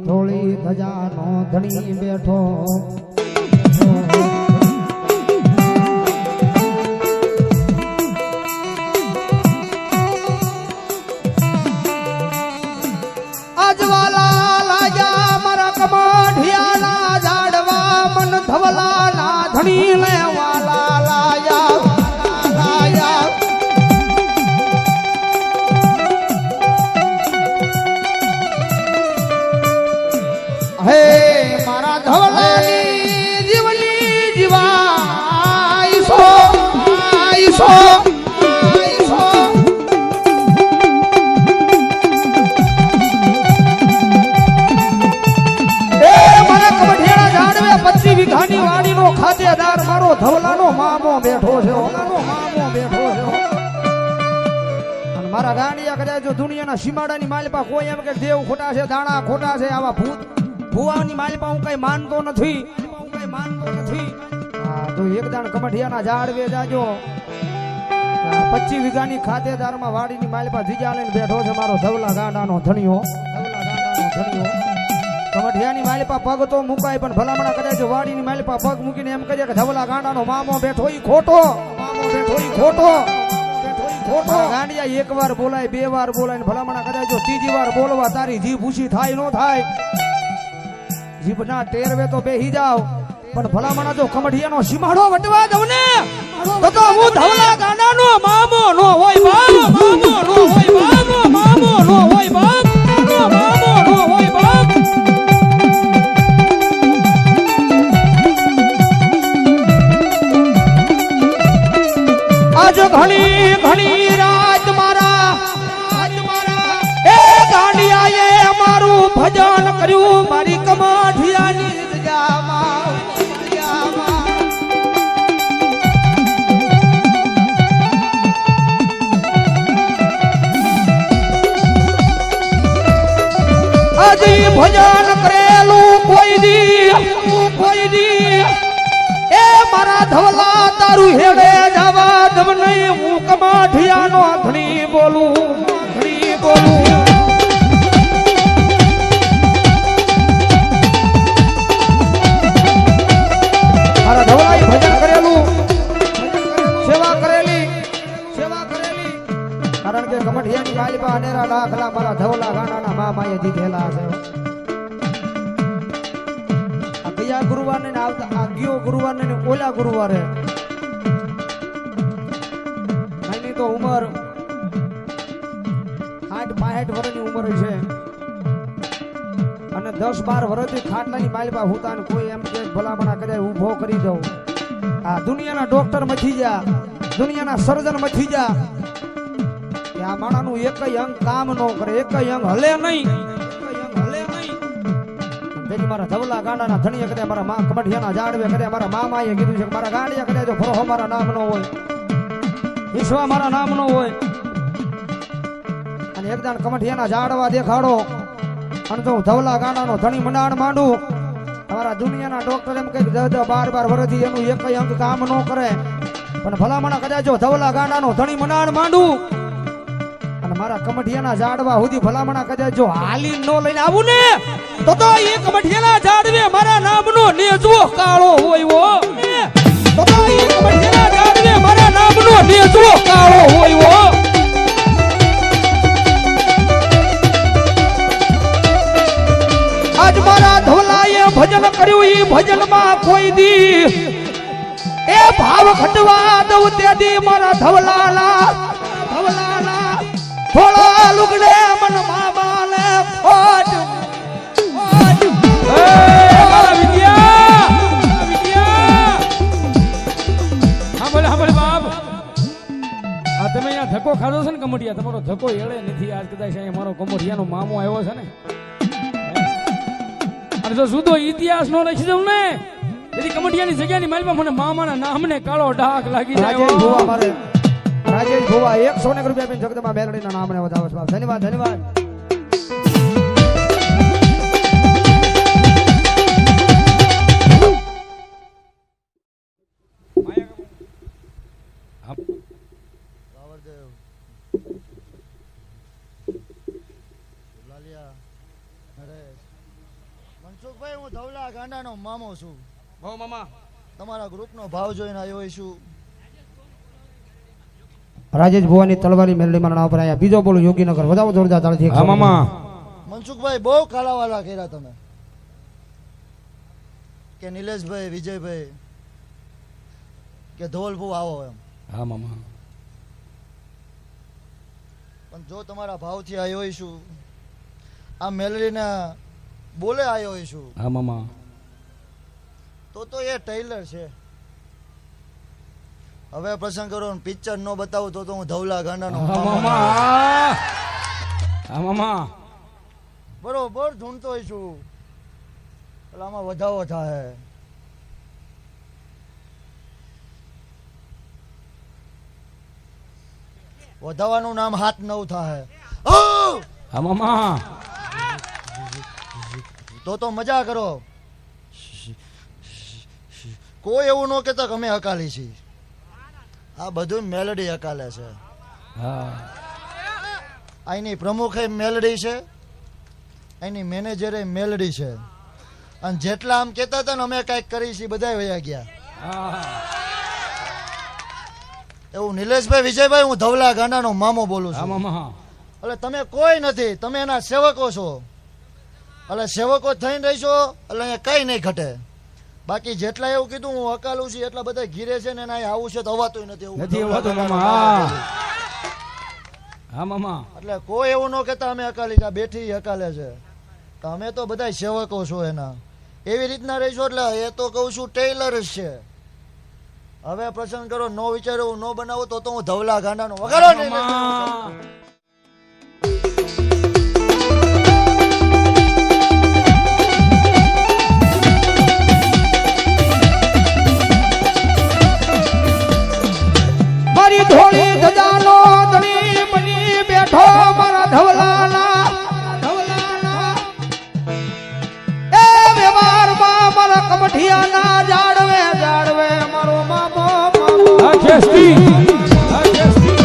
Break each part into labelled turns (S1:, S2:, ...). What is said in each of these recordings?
S1: થોડી ધજાનો ધણી બેઠો આજવાલા લાગ્યા મારા કમાઢિયાના ઝાડવા મન ધવલા ના ધણી લેવાલા લાયા હે મારા ધવલાની જીવની જીવાઈસો આઈસો વીઘાની વાડીનો ખાતેદાર મારો ધવલાનો મામો બેઠો છે અને મારા ગાંડિયા કદાચ જો દુનિયાના સીમાડાની માલપા કોઈ એમ કે દેવ ખોટા છે દાણા ખોટા છે આવા ભુવાની માલપા હું કઈ માનતો નથી હા તો એક દાણ કમઠિયાના ઝાડવે જાજો 25 વીઘાની ખાતેદારમાં વાડીની માલપા જીજા લઈને બેઠો છે મારો ધવલા ગાંડાનો ધણીઓ કમઠિયાની માલપા પગ તો મુકાય પણ ભલામણા કદાચ વાડીની માલપા પગ મૂકીને એમ કહે કે ધવલા ગાંડાનો મામો બેઠો ઈ ખોટો ગાંડિયા એક વાર બોલાય બે વાર બોલાય ને ભલામણા કદાચ ત્રીજી વાર બોલવા તારી જીભ ઊંચી થાય નો થાય જીભ ના ટેરવે તો બેહી જાવ પણ ભલામણા જો કમઠિયાનો સીમાડો વટવા દઉં ને તો હું ધવલા ગાંડાનો મામો નો હોય બાપ મામો નો હોય બાપ મામો નો હોય બાપ મામો નો હોય બાપ આજ ઘણી રાત મારા એ ગાંડિયાએ અમારું ભજન કર્યું મારી કમાઠિયાની જગ્યામાં આજે ભજન કરેલું કોઈ દી એ મારા ધવલા તારું હેડે જવા દમ નહીં હું કમાઠિયાનો ધણી બોલું મારા ધવલાએ ભજન કરેલું સેવા કરેલી કારણ કે કમઠિયાની માલિપા અનેરા દાખલા મારા ધવલા ગાંડાના મામાએ દીધેલા છે આ ગુરુવારને ને આવતા આ ગયો ગુરુવારને ને ઓલા ગુરુવારે એની તો ઉંમર 60-65 વર્ષની ઉંમર છે અને 10-12 વર્ષથી ખાટલાની માલપા હુતા ને કોઈ એમ કે ભલામણા કરે ઊભો કરી દઉં આ દુનિયાના ડોક્ટર મથી જા દુનિયાના સર્જન મથી જા કે આ માણાનું એકય અંગ કામ ન કરે એકય અંગ હલે નહીં મારા ધવલા ગાંડાના ધણીએ કરે મારા મા કમઠિયાના ઝાડવે કરે મારા મામાએ કીધું છે મારા ગાંડિયા કરે જો ફરો મારા નામ નો હોય વિશ્વા મારા નામ નો હોય અને એકદાન કમઠિયાના ઝાડવા દેખાડો અને તો ધવલા ગાંડાનો ધણી મંડાણ માંડું તમારા દુનિયાના ડોક્ટર એમ કે 10-12 વર્ષથી એનું એકય અંગ કામ ન કરે પણ ભલામણા કદાચ જો ધવલા ગાંડાનો ધણી મંડાણ માંડું અને મારા કમઠિયાના ઝાડવા સુધી ભલામણા કદાચ જો હાલી નો લઈને આવું ને તો એ કમઠિયાના ઝાડવે મારા નામનો નેજવો કાળો હોય તો એ કમઠિયાના ઝાડવે મારા નામનો નેજવો કાળો હોય આજ મારા ધવલાએ ભજન કર્યું ઈ ભજનમાં કોઈ દી એ ભાવ ખટવા દઉં તેથી મારા ધવલાલા થોડા લુગડે મન મામાને ખોટ ધક્કો ખાધો છે ને કમઠિયા તમારો ધક્કો એળે નથી આજ કદાચ અહીંયા મારો કમઠિયાનો મામો આવ્યો છે ને અને જો સુધો ઇતિહાસ નો લખી દઉં ને તેથી કમઠિયાની જગ્યાની માલમાં મને મામાના નામને કાળો ડાક લાગી જાય રાજેશ ભુવા 100 રૂપિયા આપીને જગદંબા મેલડીના નામને વધાવો છે ધન્યવાદ
S2: મનસુખભાઈ, હું ધવલા ગાંડાનો મામો છું.
S1: બહુ મામા
S2: તમારા ગ્રુપનો ભાવ જોઈને આવ્યો છું.
S1: રાજેશ ભુવાની તલવારી મેલડી મારા નામ પર આયા. બીજો બોલું યોગીનગર, વધાવો જોરદાર તાળીથી.
S3: હા મામા.
S2: મનસુખભાઈ, બહુ કાલાવાલા કર્યા તમે. કે નિલેશભાઈ, વિજયભાઈ, કે ધોલભુ આવો એમ.
S3: હા મામા.
S2: પણ જો તમારા ભાવથી આવ્યો છું, આ મેલડીના બોલે આવ્યો છું,
S3: હા મામા.
S2: તો એ ટેલર છે. હવે પ્રસંગ કરો, પિક્ચર ન બતાવું તો હું ધવલા ગાંડાનો
S3: હા
S2: મામો.
S3: મામા. હા મામા.
S2: બરોબર ઢૂંઢતો છું. એટલે આમાં વધાવો થાય. વધાવાનું નામ 7-9 થાય.
S3: હા મામા.
S2: તો મજા કરો. કોઈ એવું ન કહેતા કે અમે હકાલી છીએ. આ બધું મેલડી હકાલે છે.
S3: હા.
S2: અહીંની પ્રમુખ મેલડી છે, અહીંની મેનેજર મેલડી છે. અને જેટલા આમ કહેતા હતા ને અમે કાંઈક કરી છીએ, બધા વયા ગયા.
S3: હા.
S2: એવું નિલેશભાઈ, વિજયભાઈ, હું ધવલા ગાંડાનો મામો બોલું
S3: હા
S2: છું.
S3: મામા.
S2: એટલે તમે કોઈ નથી, તમે એના સેવકો છો. એટલે સેવકો થઈને રહીશો એટલે અહીંયા કઈ નહીં ઘટે. બાકી જેટલા એવું કીધું હું હકાલું છું એટલા બધા ઘીરે છે ને એના અહીં આવું છે તો હવાતું નથી. એવું
S3: નથી હોતું મામા. હા મામા.
S2: એટલે કોઈ એવું ન કહેતા અમે હકાલી છે, બેઠી હકાલે છે. તો અમે તો બધા સેવકો છો એના. એવી રીતના રહીશો એટલે એ તો કહું છું ટેલર જ છે. હવે પ્રસંગ કરો, નો વિચારો નો બનાવો તો હું ધવલા ગાંડાનો વગાડો ને.
S3: મામા.
S1: મારી ધોળી ધજાનો ધણી બની બેઠો મારા ધવલાના એ વ્યવહારમાં મારા કમઠિયાના જાડવે જાડવે મારો મામો
S3: હા કેસરી. હા કેસરી.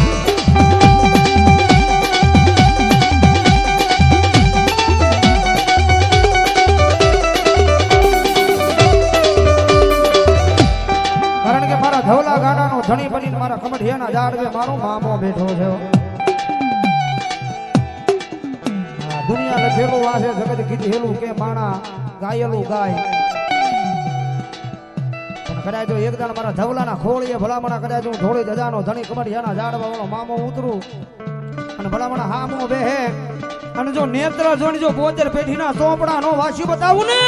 S1: કારણ કે મારા ધવલા ગાડાનો ધણી બનીને મારા કમઠિયાના જાડવે મારો મામો બેઠો છે. આ દુનિયા લખેલું વાસે જગત કીધેલું કે માણા ગાયેલું ગાય. પણ કદાચ જો એક દાણ મારા ધવલાના ખોળીએ ભલામણા કદાચ હું થોડી ધજાનો ધણી કમઠિયાના જાડવા વાળો મામો ઉતરું અને ભલામણા હામો બેહે અને જો નેત્ર જોઈને જો 72 પેઢીના ચોપડા નો વાસ્યું બતાવું ને